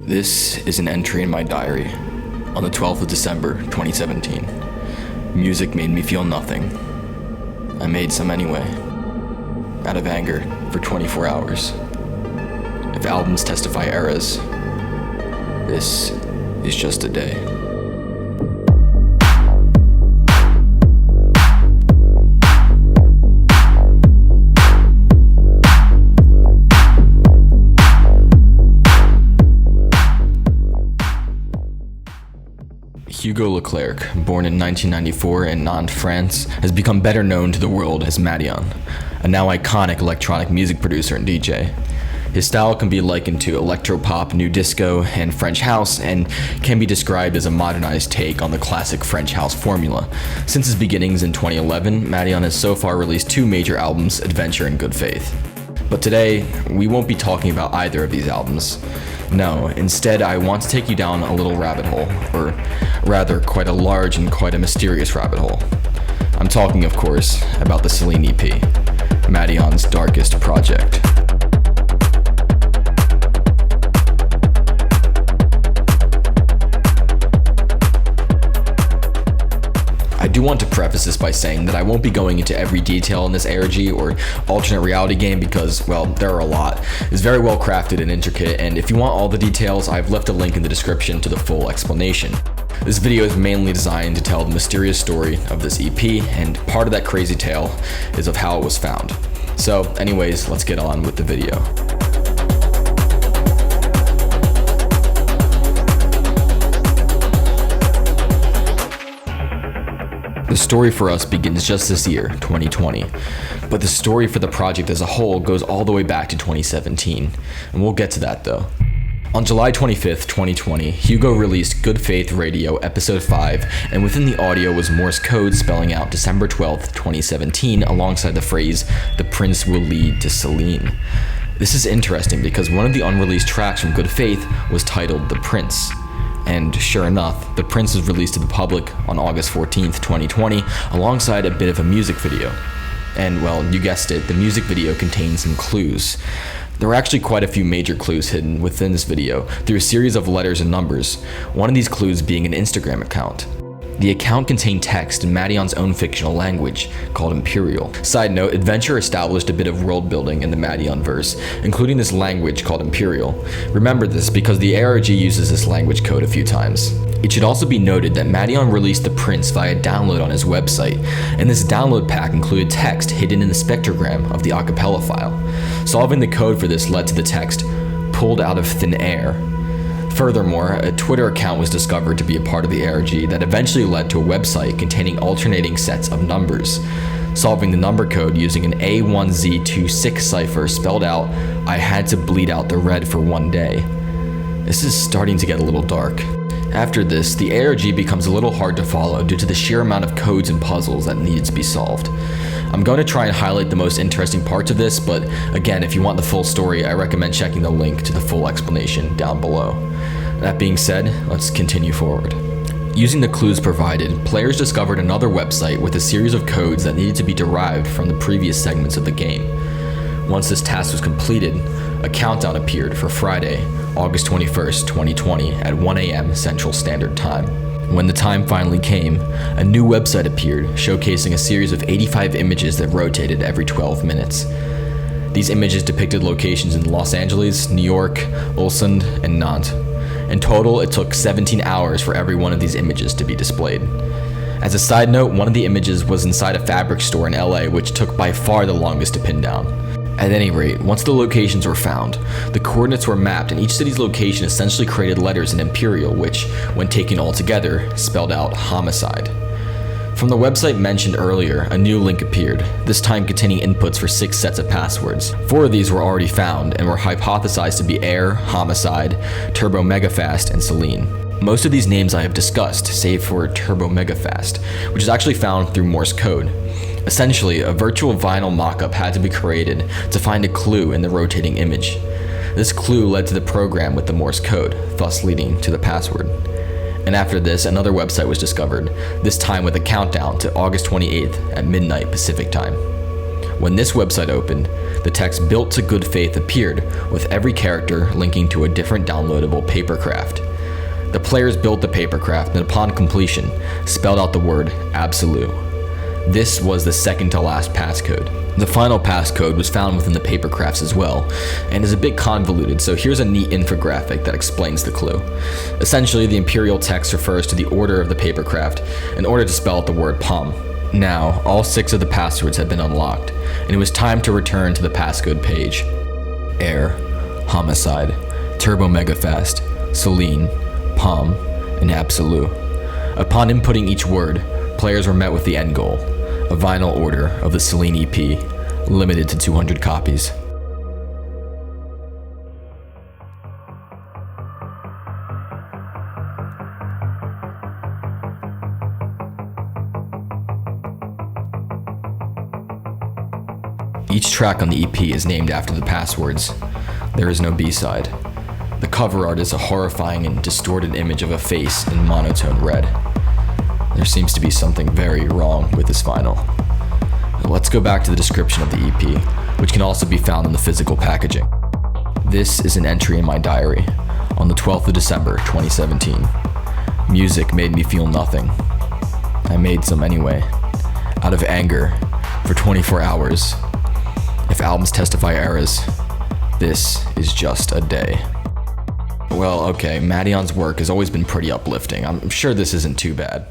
This is an entry in my diary on the 12th of December, 2017. Music made me feel nothing. I made some anyway, out of anger, for 24 hours. If albums testify eras, this is just a day. Hugo Leclerc, born in 1994 in Nantes, France, has become better known to the world as Madeon, a now iconic electronic music producer and DJ. His style can be likened to electropop, new disco, and French house, and can be described as a modernized take on the classic French house formula. Since his beginnings in 2011, Madeon has so far released two major albums, Adventure and Good Faith. But today, we won't be talking about either of these albums. No, instead I want to take you down a little rabbit hole, or rather quite a large and quite a mysterious rabbit hole. I'm talking, of course, about the Celine EP, Madeon's darkest project. I do want to preface this by saying that I won't be going into every detail in this ARG or alternate reality game because, well, there are a lot. It's very well crafted and intricate, and if you want all the details, I've left a link in the description to the full explanation. This video is mainly designed to tell the mysterious story of this EP, and part of that crazy tale is of how it was found. So anyways, let's get on with the video. The story for us begins just this year, 2020, but the story for the project as a whole goes all the way back to 2017, and we'll get to that though. On July 25th, 2020, Hugo released Good Faith Radio Episode 5, and within the audio was Morse code spelling out December 12th, 2017, alongside the phrase, "The Prince will lead to Celine." This is interesting because one of the unreleased tracks from Good Faith was titled The Prince. And sure enough, The Prince was released to the public on August 14th, 2020, alongside a bit of a music video. And well, you guessed it, the music video contains some clues. There were actually quite a few major clues hidden within this video through a series of letters and numbers, one of these clues being an Instagram account. The account contained text in Madeon's own fictional language, called Imperial. Side note, Adventure established a bit of world building in the Madeon verse, including this language called Imperial. Remember this because the ARG uses this language code a few times. It should also be noted that Madeon released The Prince via download on his website, and this download pack included text hidden in the spectrogram of the acapella file. Solving the code for this led to the text, "pulled out of thin air." Furthermore, a Twitter account was discovered to be a part of the ARG that eventually led to a website containing alternating sets of numbers. Solving the number code using an A1Z26 cipher spelled out, "I had to bleed out the red for one day." This is starting to get a little dark. After this, the ARG becomes a little hard to follow due to the sheer amount of codes and puzzles that needed to be solved. I'm going to try and highlight the most interesting parts of this, but again, if you want the full story, I recommend checking the link to the full explanation down below. That being said, let's continue forward. Using the clues provided, players discovered another website with a series of codes that needed to be derived from the previous segments of the game. Once this task was completed, a countdown appeared for Friday, August 21st, 2020 at 1 a.m. Central Standard Time. When the time finally came, a new website appeared, showcasing a series of 85 images that rotated every 12 minutes. These images depicted locations in Los Angeles, New York, Ulsan, and Nantes. In total, it took 17 hours for every one of these images to be displayed. As a side note, one of the images was inside a fabric store in LA, which took by far the longest to pin down. At any rate, once the locations were found, the coordinates were mapped and each city's location essentially created letters in Imperial, which, when taken all together, spelled out Homicide. From the website mentioned earlier, a new link appeared, this time containing inputs for 6 sets of passwords. 4 of these were already found and were hypothesized to be Heir, Homicide, Turbomegafast, and Celine. Most of these names I have discussed, save for Turbomegafast, which is actually found through Morse code. Essentially, a virtual vinyl mock-up had to be created to find a clue in the rotating image. This clue led to the program with the Morse code, thus leading to the password. And after this, another website was discovered, this time with a countdown to August 28th at midnight Pacific time. When this website opened, the text "Built to Good Faith" appeared, with every character linking to a different downloadable papercraft. The players built the papercraft and upon completion, spelled out the word Absolu. This was the second to last passcode. The final passcode was found within the papercrafts as well, and is a bit convoluted, so here's a neat infographic that explains the clue. Essentially, the imperial text refers to the order of the papercraft in order to spell out the word Pomme. Now, all 6 of the passwords had been unlocked, and it was time to return to the passcode page. Heir, Homicide, Turbomegafast, Celine, Pomme, and Absolu. Upon inputting each word, players were met with the end goal, a vinyl order of the Celine EP, limited to 200 copies. Each track on the EP is named after the passwords. There is no B-side. The cover art is a horrifying and distorted image of a face in monotone red. There seems to be something very wrong with this vinyl. Let's go back to the description of the EP, which can also be found in the physical packaging. This is an entry in my diary, on the 12th of December, 2017. Music made me feel nothing. I made some anyway, out of anger, for 24 hours. If albums testify eras, this is just a day. Well, okay, Madeon's work has always been pretty uplifting. I'm sure this isn't too bad.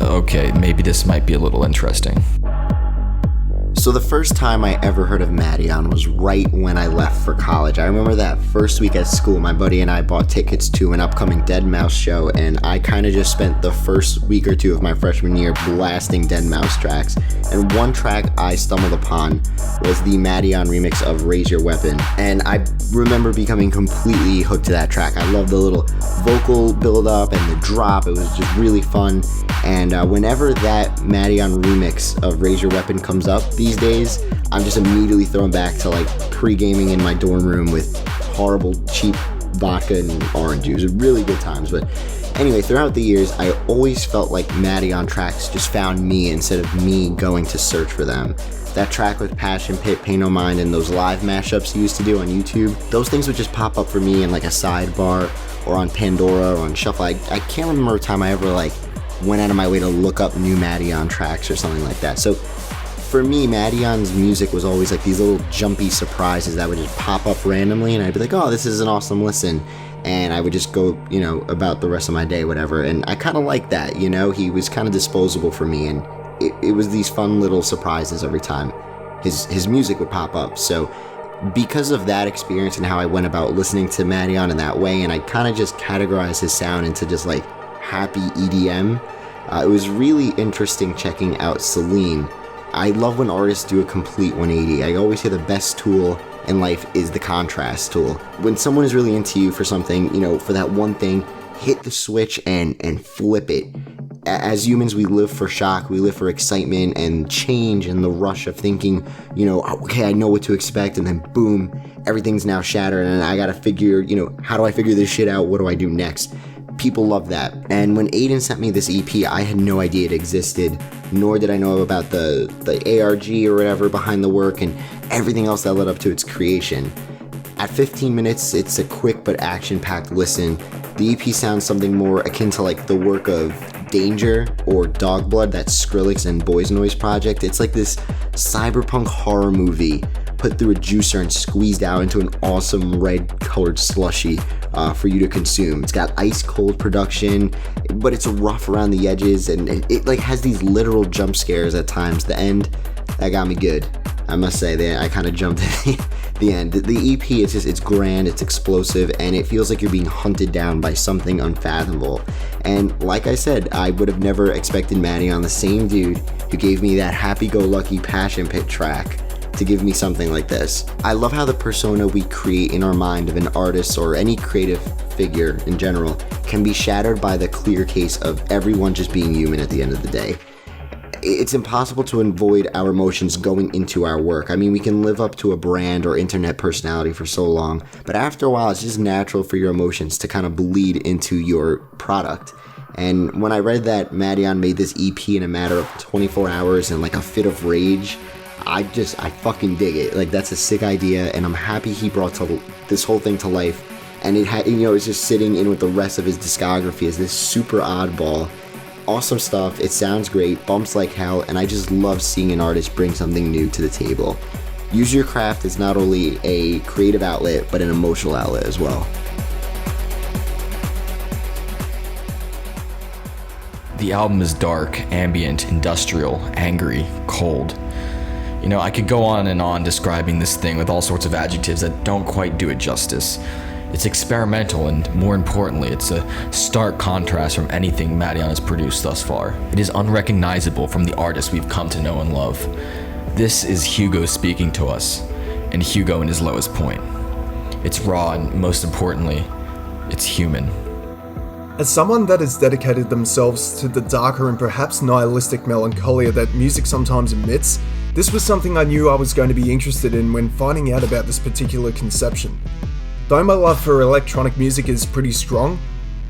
Okay, maybe this might be a little interesting. So the first time I ever heard of Madeon was right when I left for college. I remember that first week at school, my buddy and I bought tickets to an upcoming Deadmau5 show, and I kind of just spent the first week or two of my freshman year blasting Deadmau5 tracks. And one track I stumbled upon was the Madeon remix of Raise Your Weapon, and I remember becoming completely hooked to that track. I love the little vocal build-up and the drop. It was just really fun. And whenever that Madeon remix of Raise Your Weapon comes up these days, I'm just immediately thrown back to like pre-gaming in my dorm room with horrible cheap vodka and orange juice. Really good times. But anyway, throughout the years, I always felt like Madeon tracks just found me instead of me going to search for them. That track with Passion Pit, Pay No Mind, and those live mashups he used to do on YouTube, those things would just pop up for me in like a sidebar or on Pandora or on Shuffle. I can't remember a time I ever like went out of my way to look up new Madeon tracks or something like that. So for me, Madeon's music was always like these little jumpy surprises that would just pop up randomly, and I'd be like, oh, this is an awesome listen. And I would just go, about the rest of my day, whatever. And I kind of like that, he was kind of disposable for me, and it was these fun little surprises every time his music would pop up. So because of that experience and how I went about listening to Madeon in that way, and I kind of just categorized his sound into just like happy EDM, it was really interesting checking out Celine. I love when artists do a complete 180. I always say the best tool in life is the contrast tool. When someone is really into you for something, for that one thing, hit the switch and flip it. As humans, we live for shock, we live for excitement and change and the rush of thinking, okay, I know what to expect, and then boom, everything's now shattered, and I gotta figure, how do I figure this shit out? What do I do next? People love that. And when Aiden sent me this EP, I had no idea it existed, nor did I know about the ARG or whatever behind the work and everything else that led up to its creation. At 15 minutes, it's a quick but action-packed listen. The EP sounds something more akin to like the work of Danger or Dogblood, that Skrillex and Boys Noise project. It's like this cyberpunk horror movie put through a juicer and squeezed out into an awesome red-colored slushy for you to consume. It's got ice-cold production, but it's rough around the edges, and it like has these literal jump scares at times. The end, that got me good. I must say, I kind of jumped at the end. The EP, it's grand, it's explosive, and it feels like you're being hunted down by something unfathomable. And like I said, I would have never expected Madeon, the same dude who gave me that happy-go-lucky Passion Pit track, to give me something like this. I love how the persona we create in our mind of an artist or any creative figure in general can be shattered by the clear case of everyone just being human at the end of the day. it's impossible to avoid our emotions going into our work. I mean, we can live up to a brand or internet personality for so long, but after a while, it's just natural for your emotions to kind of bleed into your product. And when I read that Madeon made this EP in a matter of 24 hours in like a fit of rage, I fucking dig it. Like, that's a sick idea, and I'm happy he brought this whole thing to life. And it's just sitting in with the rest of his discography as this super oddball. Awesome stuff. It sounds great, bumps like hell, and I just love seeing an artist bring something new to the table. Use your craft as not only a creative outlet, but an emotional outlet as well. The album is dark, ambient, industrial, angry, cold. I could go on and on describing this thing with all sorts of adjectives that don't quite do it justice. It's experimental, and more importantly, it's a stark contrast from anything Madeon has produced thus far. It is unrecognizable from the artists we've come to know and love. This is Hugo speaking to us, and Hugo in his lowest point. It's raw, and most importantly, it's human. As someone that has dedicated themselves to the darker and perhaps nihilistic melancholia that music sometimes emits, this was something I knew I was going to be interested in when finding out about this particular conception. Though my love for electronic music is pretty strong,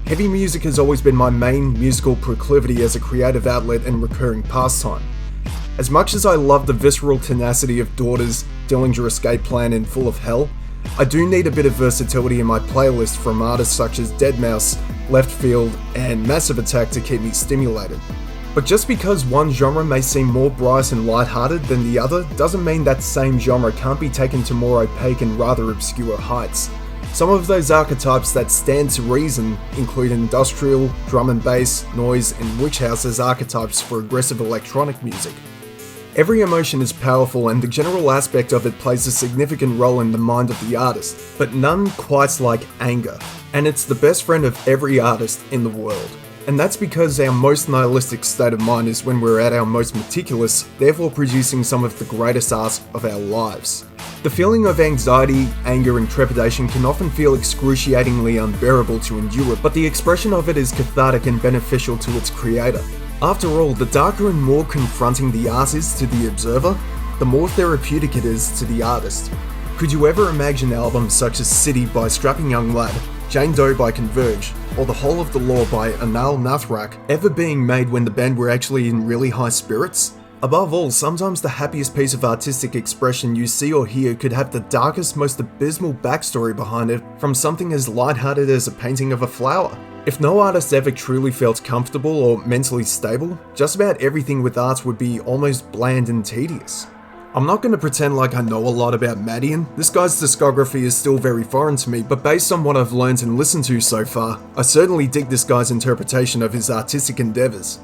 heavy music has always been my main musical proclivity as a creative outlet and recurring pastime. As much as I love the visceral tenacity of Daughters, Dillinger Escape Plan, and Full of Hell, I do need a bit of versatility in my playlist from artists such as Deadmau5, Left Field, and Massive Attack to keep me stimulated. But just because one genre may seem more bright and lighthearted than the other doesn't mean that same genre can't be taken to more opaque and rather obscure heights. Some of those archetypes that stand to reason include industrial, drum and bass, noise, and witch house as archetypes for aggressive electronic music. Every emotion is powerful, and the general aspect of it plays a significant role in the mind of the artist, but none quite like anger, and it's the best friend of every artist in the world. And that's because our most nihilistic state of mind is when we're at our most meticulous, therefore producing some of the greatest art of our lives. The feeling of anxiety, anger, and trepidation can often feel excruciatingly unbearable to endure, but the expression of it is cathartic and beneficial to its creator. After all, the darker and more confronting the art is to the observer, the more therapeutic it is to the artist. Could you ever imagine albums such as City by Strapping Young Lad, Jane Doe by Converge, or The Whole of the Law by Anil Nathrak ever being made when the band were actually in really high spirits? Above all, sometimes the happiest piece of artistic expression you see or hear could have the darkest, most abysmal backstory behind it, from something as lighthearted as a painting of a flower. If no artist ever truly felt comfortable or mentally stable, just about everything with art would be almost bland and tedious. I'm not going to pretend like I know a lot about Madeon. This guy's discography is still very foreign to me, but based on what I've learned and listened to so far, I certainly dig this guy's interpretation of his artistic endeavours.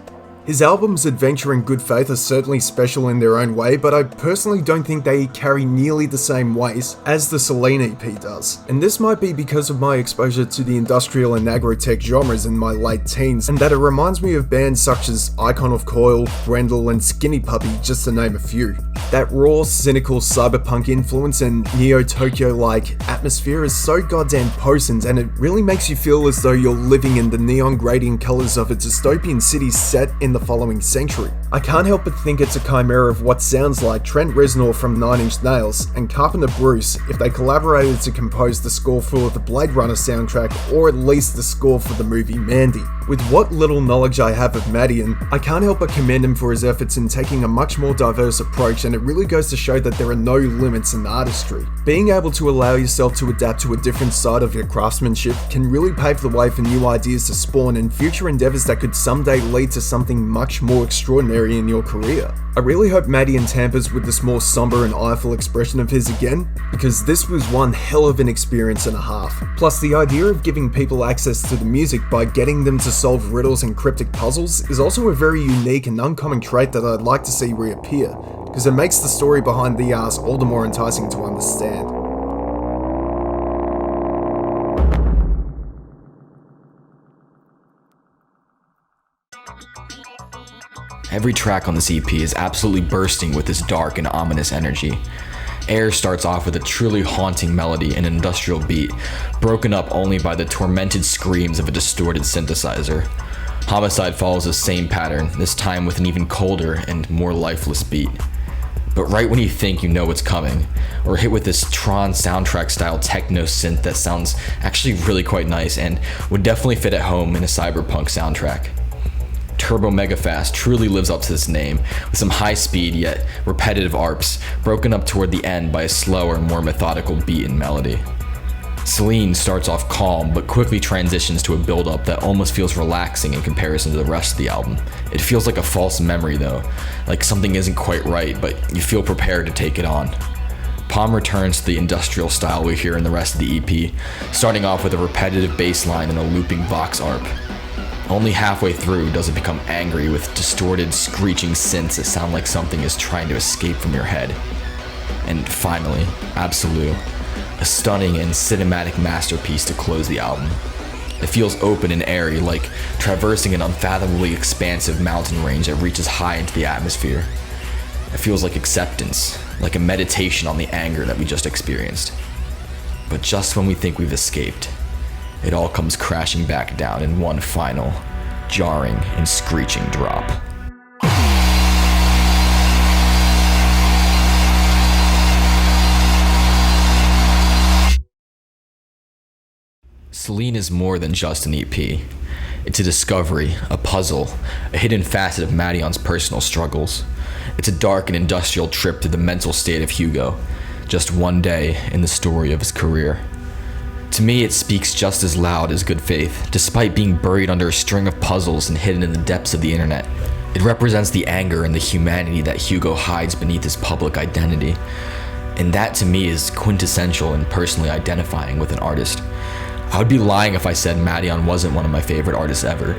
His albums Adventure and Good Faith are certainly special in their own way, but I personally don't think they carry nearly the same weight as the Celine EP does. And this might be because of my exposure to the industrial and agro-tech genres in my late teens, and that it reminds me of bands such as Icon of Coil, Grendel, and Skinny Puppy, just to name a few. That raw, cynical cyberpunk influence and Neo-Tokyo-like atmosphere is so goddamn potent, and it really makes you feel as though you're living in the neon gradient colours of a dystopian city set in the following century. I can't help but think it's a chimera of what sounds like Trent Reznor from Nine Inch Nails and Carpenter Bruce if they collaborated to compose the score for the Blade Runner soundtrack, or at least the score for the movie Mandy. With what little knowledge I have of Madeon, I can't help but commend him for his efforts in taking a much more diverse approach, and it really goes to show that there are no limits in artistry. Being able to allow yourself to adapt to a different side of your craftsmanship can really pave the way for new ideas to spawn and future endeavours that could someday lead to something much more extraordinary in your career. I really hope Madeon tampers with this more somber and ireful expression of his again, because this was one hell of an experience and a half. Plus, the idea of giving people access to the music by getting them to solve riddles and cryptic puzzles is also a very unique and uncommon trait that I'd like to see reappear, because it makes the story behind the art all the more enticing to understand. Every track on this EP is absolutely bursting with this dark and ominous energy. Heir starts off with a truly haunting melody and industrial beat, broken up only by the tormented screams of a distorted synthesizer. Homicide follows the same pattern, this time with an even colder and more lifeless beat. But right when you think you know what's coming, we're hit with this Tron soundtrack style techno synth that sounds actually really quite nice and would definitely fit at home in a cyberpunk soundtrack. Turbomegafast truly lives up to this name, with some high speed yet repetitive arps, broken up toward the end by a slower, more methodical beat and melody. Celine starts off calm, but quickly transitions to a build-up that almost feels relaxing in comparison to the rest of the album. It feels like a false memory though, like something isn't quite right, but you feel prepared to take it on. Pomme returns to the industrial style we hear in the rest of the EP, starting off with a repetitive bass line and a looping Vox arp. Only halfway through does it become angry with distorted, screeching synths that sound like something is trying to escape from your head. And finally, Absolu, a stunning and cinematic masterpiece to close the album. It feels open and airy, like traversing an unfathomably expansive mountain range that reaches high into the atmosphere. It feels like acceptance, like a meditation on the anger that we just experienced. But just when we think we've escaped, it all comes crashing back down in one final, jarring and screeching drop. Celine is more than just an EP. It's a discovery, a puzzle, a hidden facet of Madeon's personal struggles. It's a dark and industrial trip through the mental state of Hugo, just one day in the story of his career. To me, it speaks just as loud as Good Faith, despite being buried under a string of puzzles and hidden in the depths of the internet. It represents the anger and the humanity that Hugo hides beneath his public identity. And that to me is quintessential and personally identifying with an artist. I would be lying if I said Madeon wasn't one of my favorite artists ever.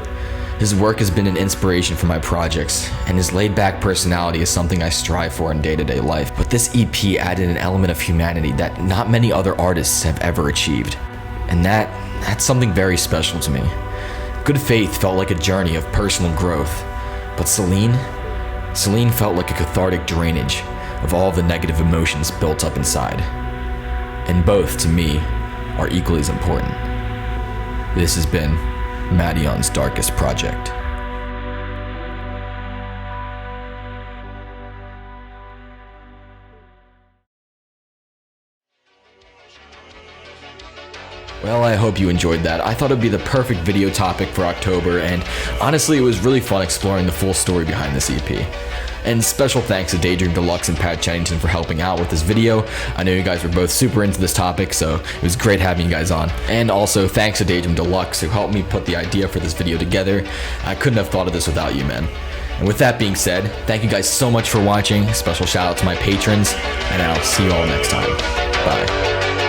His work has been an inspiration for my projects, and his laid-back personality is something I strive for in day-to-day life. But this EP added an element of humanity that not many other artists have ever achieved. And that's something very special to me. Good Faith felt like a journey of personal growth, but Celine felt like a cathartic drainage of all of the negative emotions built up inside. And both, to me, are equally as important. This has been Madeon's darkest project. Well, I hope you enjoyed that. I thought it'd be the perfect video topic for October, and honestly, it was really fun exploring the full story behind this EP. And special thanks to Daydream, Deluxe, and Pat Chennington for helping out with this video. I know you guys were both super into this topic, so it was great having you guys on. And also, thanks to Daydream Deluxe who helped me put the idea for this video together. I couldn't have thought of this without you, man. And with that being said, thank you guys so much for watching. Special shout out to my patrons, and I'll see you all next time. Bye.